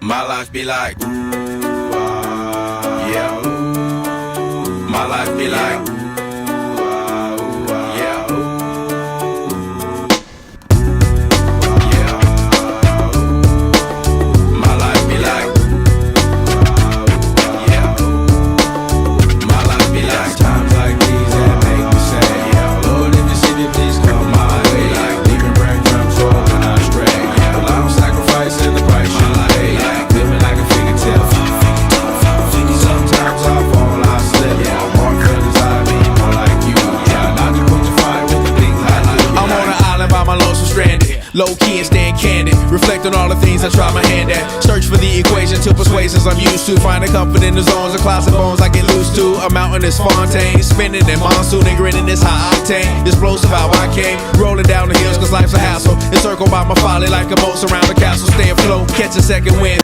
My life be like, yeah. My life be like, yeah. Yeah. My life be like, yeah. My life be like times like these that make me say, yeah. Lord, if you see me, please come my way. Like leaving breadcrumbs for when I stray. Yeah. I'm sacrificing the price you pay. Like living like a fingertip. Sometimes I fall, I slip. Yeah. More feelings I be more like you. Yeah. Not to quench the fire with the things I do. I'm on an island by my lonesome stranded. Low key and staying candid. Reflect on all the things I try my hand at. Search for the equation to persuasions I'm used to. Finding comfort in the zones of closet bones I get loose to. A mountain is Fontaine. Spinning in monsoon and grinning is high octane. Explosive how I came. Rolling down the hills cause life's a hassle. Encircled by my folly like a moat around the castle. Stay afloat, catch a second wind.